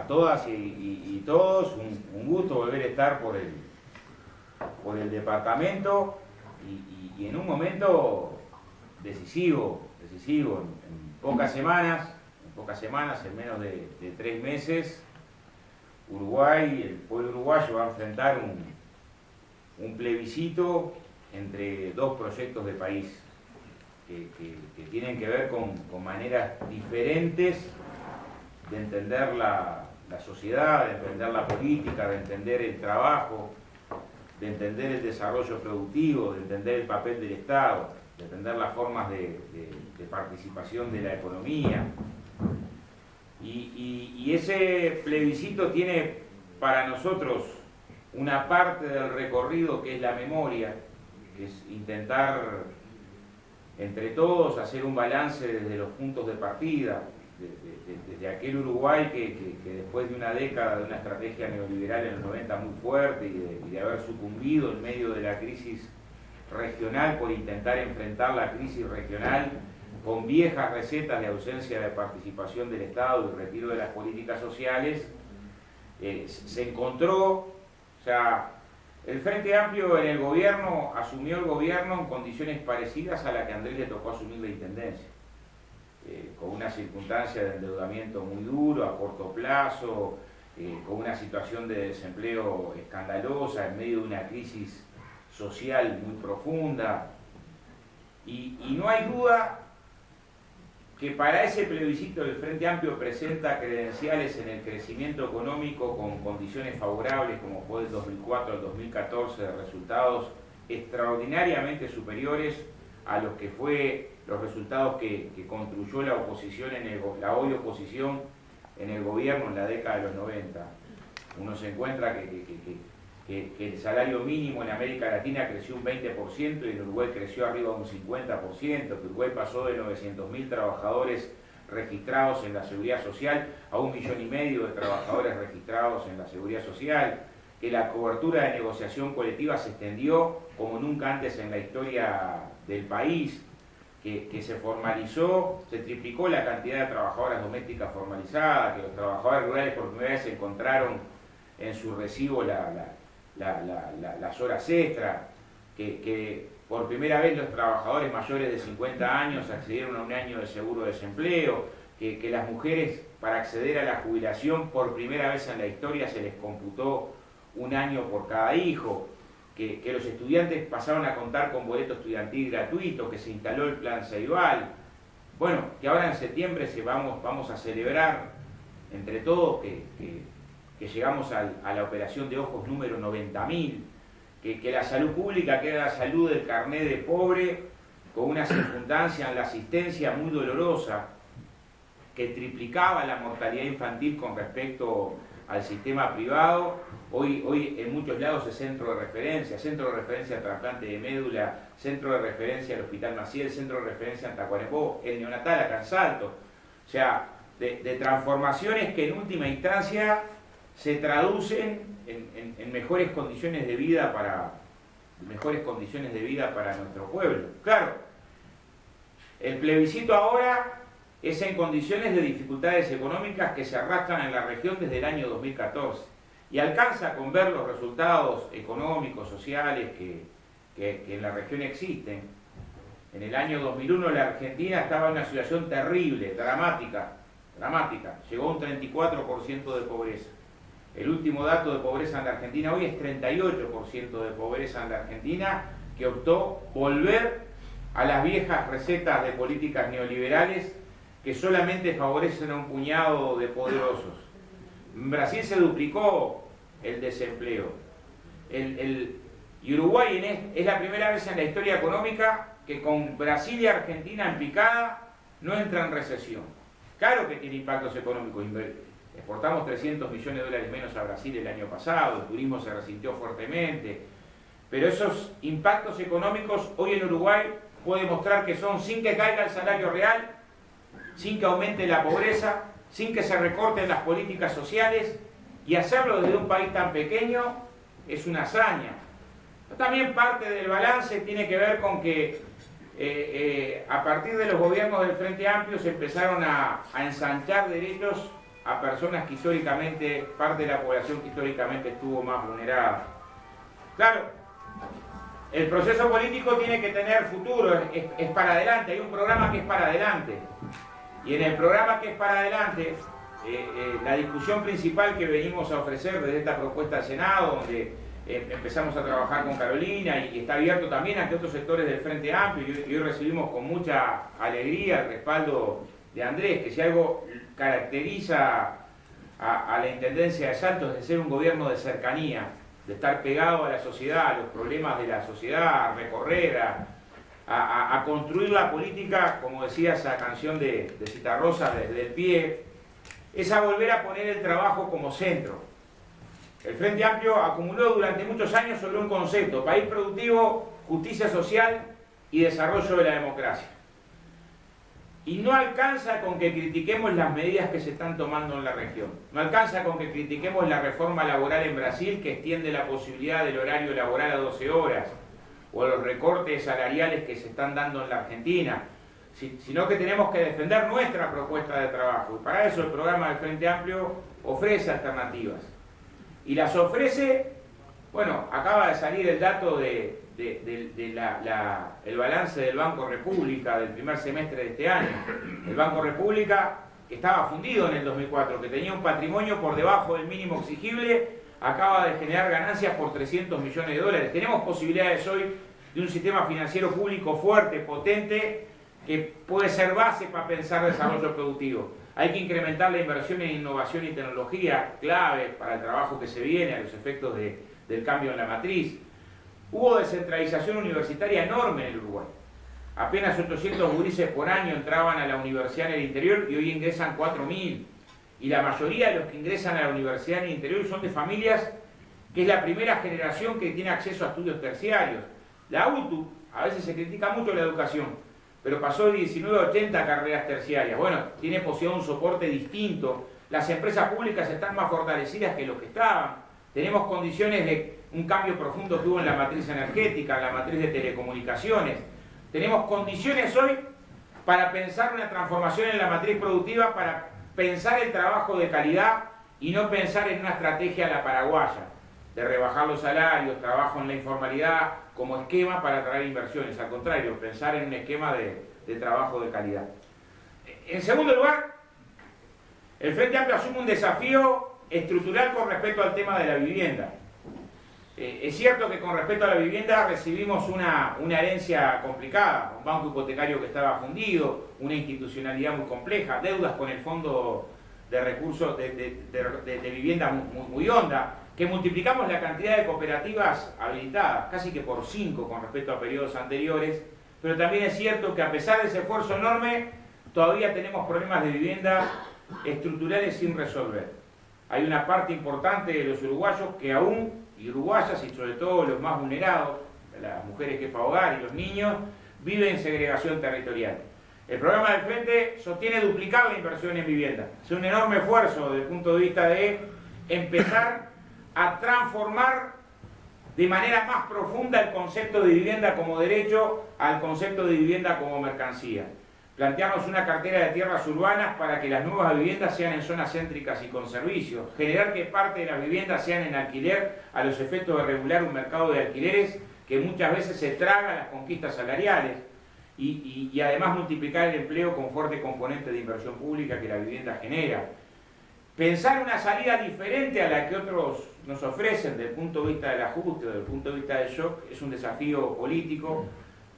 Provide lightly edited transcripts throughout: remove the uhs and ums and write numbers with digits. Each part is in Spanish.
a todas y todos, un gusto volver a estar por el departamento y en un momento decisivo, en pocas semanas, en menos de 3 meses, Uruguay, el pueblo uruguayo va a enfrentar un plebiscito entre 2 proyectos de país que tienen que ver con maneras diferentes de entender la sociedad, de entender la política, de entender el trabajo, de entender el desarrollo productivo, de entender el papel del Estado, de entender las formas de participación de la economía. Y ese plebiscito tiene para nosotros una parte del recorrido que es la memoria, que es intentar entre todos hacer un balance desde los puntos de partida, desde aquel Uruguay que después de una década de una estrategia neoliberal en los 90 muy fuerte y de haber sucumbido en medio de la crisis regional por intentar enfrentar la crisis regional con viejas recetas de ausencia de participación del Estado y retiro de las políticas sociales, se encontró, o sea, el Frente Amplio en el gobierno asumió el gobierno en condiciones parecidas a la que a Andrés le tocó asumir la intendencia, con una circunstancia de endeudamiento muy duro, a corto plazo, con una situación de desempleo escandalosa en medio de una crisis social muy profunda, y no hay duda que para ese plebiscito el Frente Amplio presenta credenciales en el crecimiento económico con condiciones favorables, como fue del 2004 al 2014, de resultados extraordinariamente superiores a los que fue los resultados que construyó la oposición la hoy oposición en el gobierno en la década de los 90. Uno se encuentra que el salario mínimo en América Latina creció un 20% y en Uruguay creció arriba de un 50%, que Uruguay pasó de 900.000 trabajadores registrados en la Seguridad Social a 1,5 millones de trabajadores registrados en la Seguridad Social, que la cobertura de negociación colectiva se extendió como nunca antes en la historia del país, que se formalizó, se triplicó la cantidad de trabajadoras domésticas formalizadas, que los trabajadores rurales por primera vez encontraron en su recibo las horas extras, que por primera vez los trabajadores mayores de 50 años accedieron a un año de seguro de desempleo, que las mujeres para acceder a la jubilación por primera vez en la historia se les computó un año por cada hijo, que los estudiantes pasaron a contar con boleto estudiantil gratuito, que se instaló el plan Ceibal. Bueno, que ahora en septiembre vamos a celebrar entre todos que llegamos a la operación de ojos número 90.000, que la salud pública, que era la salud del carné de pobre, con una circunstancia en la asistencia muy dolorosa, que triplicaba la mortalidad infantil con respecto al sistema privado. Hoy en muchos lados es centro de referencia al trasplante de médula, centro de referencia al Hospital Maciel, centro de referencia en Tacuarembó, el neonatal acá en Salto. O sea, de transformaciones que en última instancia se traducen en mejores condiciones de vida para nuestro pueblo. Claro, el plebiscito ahora es en condiciones de dificultades económicas que se arrastran en la región desde el año 2014 y alcanza con ver los resultados económicos, sociales que en la región existen. En el año 2001 la Argentina estaba en una situación terrible, dramática, llegó a un 34% de pobreza. El último dato de pobreza en la Argentina hoy es 38% de pobreza en la Argentina, que optó volver a las viejas recetas de políticas neoliberales que solamente favorecen a un puñado de poderosos. En Brasil se duplicó el desempleo. Y Uruguay es la primera vez en la historia económica que con Brasil y Argentina en picada no entra en recesión. Claro que tiene impactos económicos. Exportamos 300 millones de dólares menos a Brasil el año pasado, el turismo se resintió fuertemente, pero esos impactos económicos hoy en Uruguay puede mostrar que son sin que caiga el salario real, sin que aumente la pobreza, sin que se recorten las políticas sociales, y hacerlo desde un país tan pequeño es una hazaña. También parte del balance tiene que ver con que a partir de los gobiernos del Frente Amplio se empezaron a ensanchar derechos a personas que históricamente, parte de la población que históricamente estuvo más vulnerada. Claro, el proceso político tiene que tener futuro, es para adelante, hay un programa que es para adelante. Y en el programa que es para adelante, la discusión principal que venimos a ofrecer desde esta propuesta al Senado, donde empezamos a trabajar con Carolina y está abierto también ante otros sectores del Frente Amplio, y hoy recibimos con mucha alegría el respaldo de Andrés, que si algo caracteriza a la Intendencia de Salto es de ser un gobierno de cercanía, de estar pegado a la sociedad, a los problemas de la sociedad, a recorrer, a construir la política, como decía esa canción de Citarrosa, desde el pie, es a volver a poner el trabajo como centro. El Frente Amplio acumuló durante muchos años sobre un concepto: país productivo, justicia social y desarrollo de la democracia. Y no alcanza con que critiquemos las medidas que se están tomando en la región. No alcanza con que critiquemos la reforma laboral en Brasil, que extiende la posibilidad del horario laboral a 12 horas, o los recortes salariales que se están dando en la Argentina, sino que tenemos que defender nuestra propuesta de trabajo. Y para eso el programa del Frente Amplio ofrece alternativas. Y las ofrece, bueno, acaba de salir el dato el balance del Banco República del primer semestre de este año. El Banco República, que estaba fundido en el 2004, que tenía un patrimonio por debajo del mínimo exigible, acaba de generar ganancias por 300 millones de dólares. Tenemos posibilidades hoy de un sistema financiero público fuerte, potente, que puede ser base para pensar desarrollo productivo. Hay que incrementar la inversión en innovación y tecnología, clave para el trabajo que se viene, a los efectos del cambio en la matriz. Hubo descentralización universitaria enorme en el Uruguay. Apenas 800 gurises por año entraban a la universidad en el interior y hoy ingresan 4.000. Y la mayoría de los que ingresan a la universidad en el interior son de familias que es la primera generación que tiene acceso a estudios terciarios. La UTU, a veces se critica mucho la educación, pero pasó de 19 a 80 carreras terciarias. Bueno, tiene posibilidad de un soporte distinto. Las empresas públicas están más fortalecidas que los que estaban. Tenemos condiciones de un cambio profundo que hubo en la matriz energética, en la matriz de telecomunicaciones. Tenemos condiciones hoy para pensar una transformación en la matriz productiva, para pensar el trabajo de calidad y no pensar en una estrategia a la paraguaya, de rebajar los salarios, trabajo en la informalidad, como esquema para atraer inversiones. Al contrario, pensar en un esquema de trabajo de calidad. En segundo lugar, el Frente Amplio asume un desafío estructural con respecto al tema de la vivienda. Es cierto que con respecto a la vivienda recibimos una herencia complicada, un banco hipotecario que estaba fundido, una institucionalidad muy compleja, deudas con el Fondo de Recursos de Vivienda muy honda, que multiplicamos la cantidad de cooperativas habilitadas, casi que por 5 con respecto a periodos anteriores, pero también es cierto que a pesar de ese esfuerzo enorme, todavía tenemos problemas de vivienda estructurales sin resolver. Hay una parte importante de los uruguayos que aún, y uruguayas y sobre todo los más vulnerados, las mujeres jefa de hogar y los niños, viven en segregación territorial. El programa del Frente sostiene duplicar la inversión en vivienda. Es un enorme esfuerzo desde el punto de vista de empezar a transformar de manera más profunda el concepto de vivienda como derecho al concepto de vivienda como mercancía. Plantearnos una cartera de tierras urbanas para que las nuevas viviendas sean en zonas céntricas y con servicios. Generar que parte de las viviendas sean en alquiler a los efectos de regular un mercado de alquileres que muchas veces se traga las conquistas salariales. Y además multiplicar el empleo con fuerte componente de inversión pública que la vivienda genera. Pensar una salida diferente a la que otros nos ofrecen desde el punto de vista del ajuste o desde el punto de vista del shock es un desafío político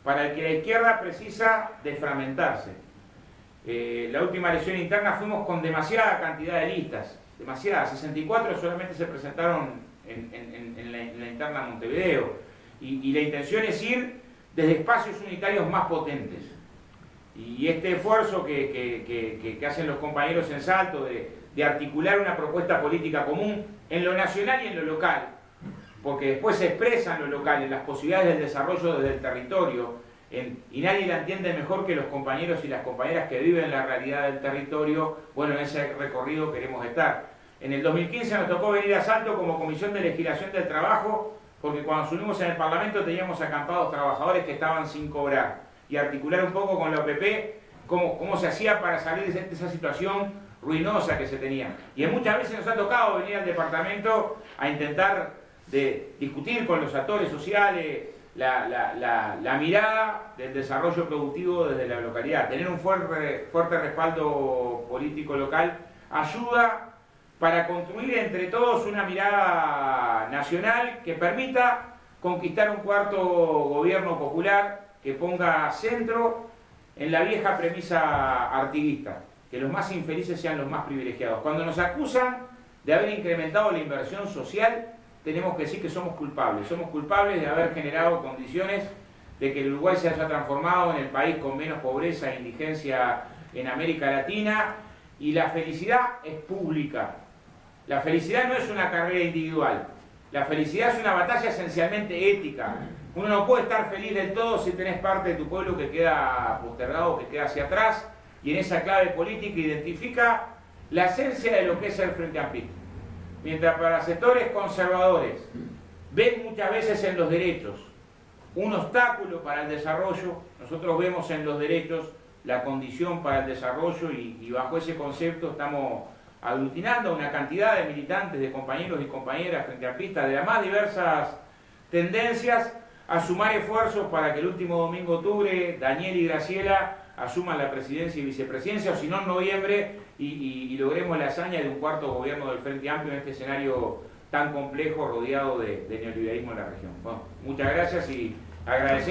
para el que la izquierda precisa desfragmentarse. La última elección interna fuimos con demasiada cantidad de listas, demasiadas, 64 solamente se presentaron en la interna Montevideo, y la intención es ir desde espacios unitarios más potentes. Y este esfuerzo que hacen los compañeros en Salto de articular una propuesta política común en lo nacional y en lo local, porque después se expresa en lo local, en las posibilidades del desarrollo desde el territorio, y nadie la entiende mejor que los compañeros y las compañeras que viven la realidad del territorio. Bueno, en ese recorrido queremos estar. En el 2015 nos tocó venir a Salto como Comisión de Legislación del Trabajo, porque cuando subimos en el Parlamento teníamos acampados trabajadores que estaban sin cobrar, y articular un poco con la OPP cómo se hacía para salir de esa situación ruinosa que se tenía. Y muchas veces nos ha tocado venir al departamento a intentar discutir con los actores sociales la mirada del desarrollo productivo desde la localidad. Tener un fuerte respaldo político local ayuda para construir entre todos una mirada nacional que permita conquistar un cuarto gobierno popular que ponga centro en la vieja premisa artiguista, que los más infelices sean los más privilegiados. Cuando nos acusan de haber incrementado la inversión social, tenemos que decir que somos culpables de haber generado condiciones de que el Uruguay se haya transformado en el país con menos pobreza e indigencia en América Latina, y la felicidad es pública. La felicidad no es una carrera individual, la felicidad es una batalla esencialmente ética. Uno no puede estar feliz del todo si tenés parte de tu pueblo que queda postergado, que queda hacia atrás, y en esa clave política identifica la esencia de lo que es el Frente Amplista. Mientras para sectores conservadores ven muchas veces en los derechos un obstáculo para el desarrollo, nosotros vemos en los derechos la condición para el desarrollo, y bajo ese concepto estamos aglutinando a una cantidad de militantes, de compañeros y compañeras frente ampistas de las más diversas tendencias, a sumar esfuerzos para que el último domingo de octubre Daniel y Graciela asuman la presidencia y vicepresidencia, o si no en noviembre, y logremos la hazaña de un cuarto gobierno del Frente Amplio en este escenario tan complejo rodeado de neoliberalismo en la región. Bueno, muchas gracias y agradecer.